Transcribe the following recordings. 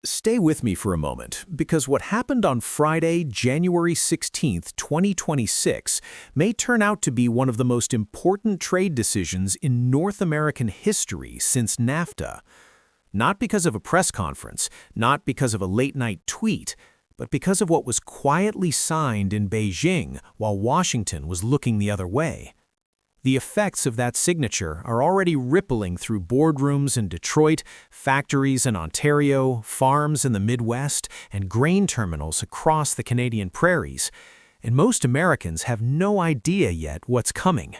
Stay with me for a moment, because what happened on Friday, January 16, 2026, may turn out to be one of the most important trade decisions in North American history since NAFTA. Not because of a press conference, not because of a late-night tweet, but because of what was quietly signed in Beijing while Washington was looking the other way. The effects of that signature are already rippling through boardrooms in Detroit, factories in Ontario, farms in the Midwest, and grain terminals across the Canadian prairies, and most Americans have no idea yet what's coming.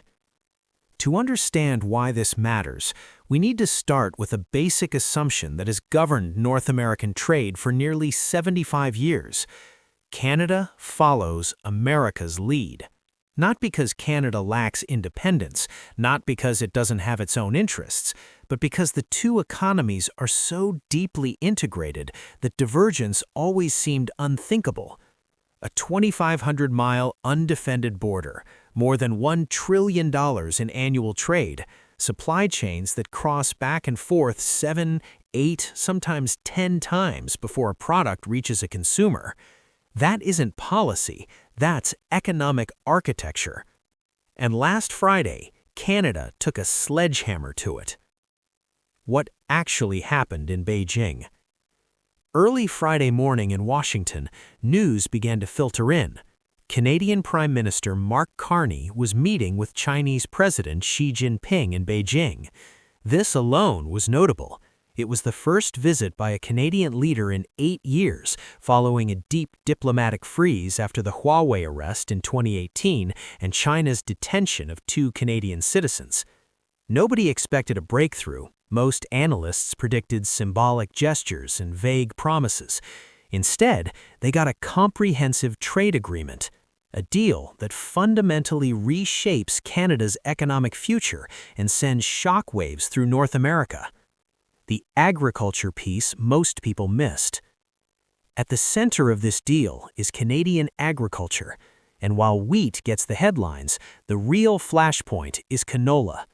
To understand why this matters, we need to start with a basic assumption that has governed North American trade for nearly 75 years. Canada follows America's lead. Not because Canada lacks independence, not because it doesn't have its own interests, but because the two economies are so deeply integrated that divergence always seemed unthinkable. A 2,500-mile undefended border, more than $1 trillion in annual trade, supply chains that cross back and forth 7, 8, sometimes 10 times before a product reaches a consumer. That isn't policy, that's economic architecture. And last Friday, Canada took a sledgehammer to it. What actually happened in Beijing? Early Friday morning in Washington, news began to filter in. Canadian Prime Minister Mark Carney was meeting with Chinese President Xi Jinping in Beijing. This alone was notable. It was the first visit by a Canadian leader in 8 years, following a deep diplomatic freeze after the Huawei arrest in 2018 and China's detention of 2 Canadian citizens. Nobody expected a breakthrough. Most analysts predicted symbolic gestures and vague promises. Instead, they got a comprehensive trade agreement, a deal that fundamentally reshapes Canada's economic future and sends shockwaves through North America. The agriculture piece most people missed. At the center of this deal is Canadian agriculture, and while wheat gets the headlines, the real flashpoint is canola.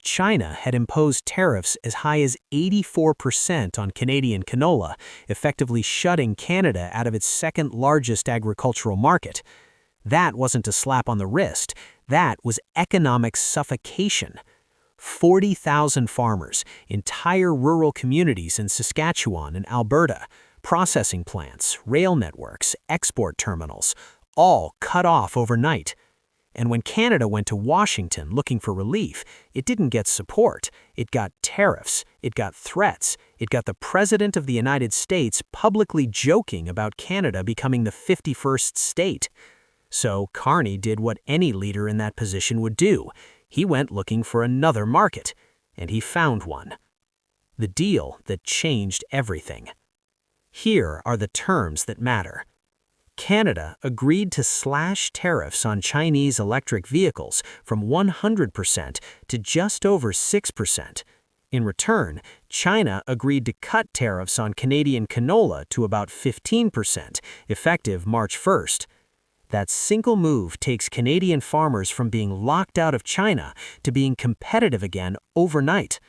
China had imposed tariffs as high as 84% on Canadian canola, effectively shutting Canada out of its second-largest agricultural market. That wasn't a slap on the wrist, that was economic suffocation. 40,000 farmers, entire rural communities in Saskatchewan and Alberta, processing plants, rail networks, export terminals, all cut off overnight. And when Canada went to Washington looking for relief, it didn't get support. It got tariffs, it got threats, it got the President of the United States publicly joking about Canada becoming the 51st state. So Carney did what any leader in that position would do. He went looking for another market, and he found one. The deal that changed everything. Here are the terms that matter. Canada agreed to slash tariffs on Chinese electric vehicles from 100% to just over 6%. In return, China agreed to cut tariffs on Canadian canola to about 15%, effective March 1st. That single move takes Canadian farmers from being locked out of China to being competitive again overnight.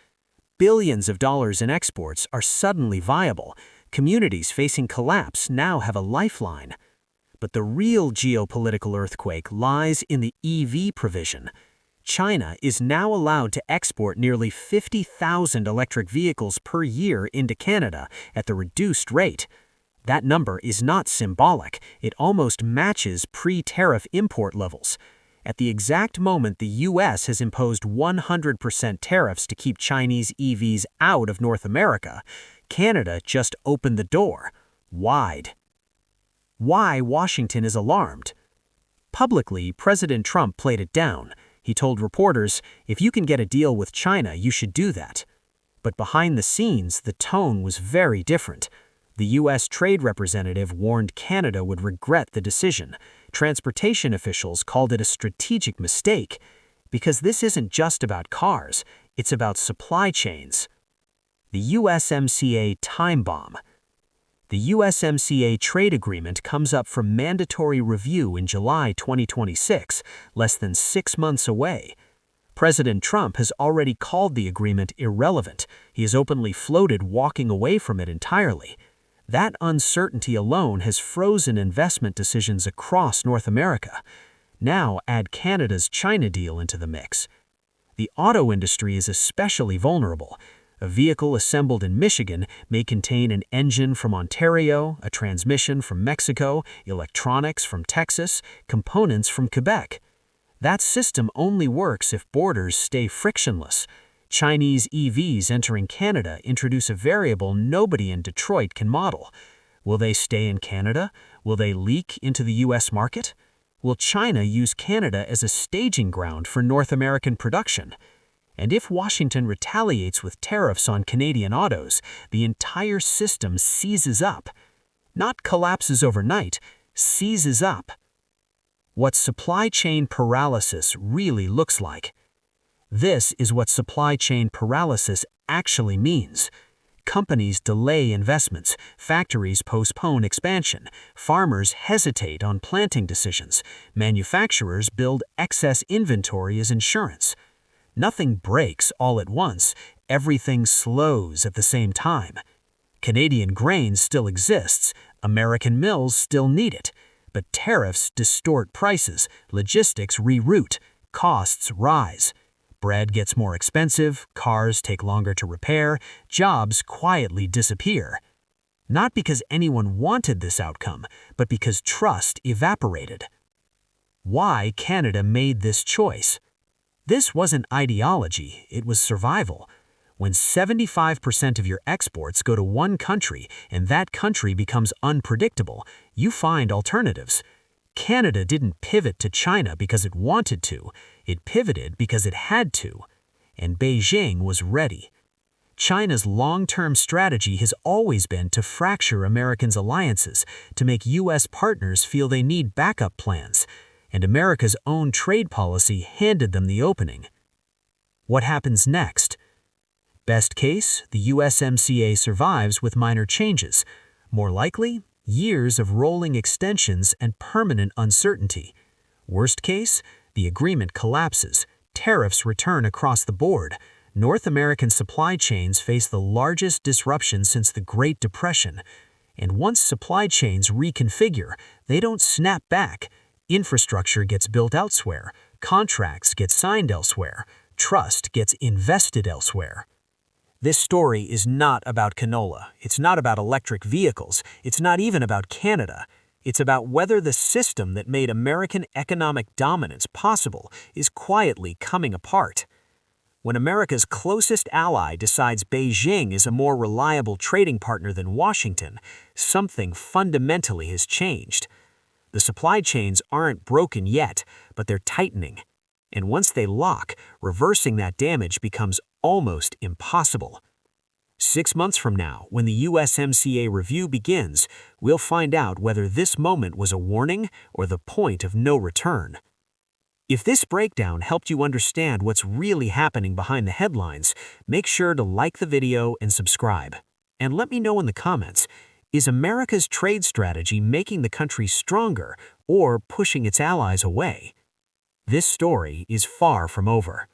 Billions of dollars in exports are suddenly viable. Communities facing collapse now have a lifeline. But the real geopolitical earthquake lies in the EV provision. China is now allowed to export nearly 50,000 electric vehicles per year into Canada at the reduced rate. That number is not symbolic, it almost matches pre-tariff import levels. At the exact moment the U.S. has imposed 100% tariffs to keep Chinese EVs out of North America, Canada just opened the door, wide. Why Washington is alarmed? Publicly, President Trump played it down. He told reporters, if you can get a deal with China, you should do that. But behind the scenes, the tone was very different. The U.S. trade representative warned Canada would regret the decision. Transportation officials called it a strategic mistake, because this isn't just about cars, it's about supply chains. The USMCA time bomb. The USMCA trade agreement comes up for mandatory review in July 2026, less than 6 months away. President Trump has already called the agreement irrelevant. He has openly floated walking away from it entirely. That uncertainty alone has frozen investment decisions across North America. Now add Canada's China deal into the mix. The auto industry is especially vulnerable. A vehicle assembled in Michigan may contain an engine from Ontario, a transmission from Mexico, electronics from Texas, components from Quebec. That system only works if borders stay frictionless. Chinese EVs entering Canada introduce a variable nobody in Detroit can model. Will they stay in Canada? Will they leak into the U.S. market? Will China use Canada as a staging ground for North American production? And if Washington retaliates with tariffs on Canadian autos, the entire system seizes up. Not collapses overnight, seizes up. What supply chain paralysis really looks like. This is what supply chain paralysis actually means. Companies delay investments, factories postpone expansion, farmers hesitate on planting decisions, manufacturers build excess inventory as insurance. Nothing breaks all at once, everything slows at the same time. Canadian grain still exists, American mills still need it, but tariffs distort prices, logistics reroute, costs rise. Bread gets more expensive, cars take longer to repair, jobs quietly disappear. Not because anyone wanted this outcome, but because trust evaporated. Why Canada made this choice? This wasn't ideology, it was survival. When 75% of your exports go to one country and that country becomes unpredictable, you find alternatives. Canada didn't pivot to China because it wanted to, it pivoted because it had to. And Beijing was ready. China's long-term strategy has always been to fracture Americans' alliances, to make U.S. partners feel they need backup plans, and America's own trade policy handed them the opening. What happens next? Best case, the USMCA survives with minor changes. More likely, years of rolling extensions and permanent uncertainty. Worst case, the agreement collapses, tariffs return across the board, North American supply chains face the largest disruption since the Great Depression. And once supply chains reconfigure, they don't snap back. Infrastructure gets built elsewhere, contracts get signed elsewhere, trust gets invested elsewhere. This story is not about canola, it's not about electric vehicles, it's not even about Canada. It's about whether the system that made American economic dominance possible is quietly coming apart. When America's closest ally decides Beijing is a more reliable trading partner than Washington, something fundamentally has changed. The supply chains aren't broken yet, but they're tightening. And once they lock, reversing that damage becomes almost impossible. 6 months from now, when the USMCA review begins, we'll find out whether this moment was a warning or the point of no return. If this breakdown helped you understand what's really happening behind the headlines, make sure to like the video and subscribe. And let me know in the comments, is America's trade strategy making the country stronger or pushing its allies away? This story is far from over.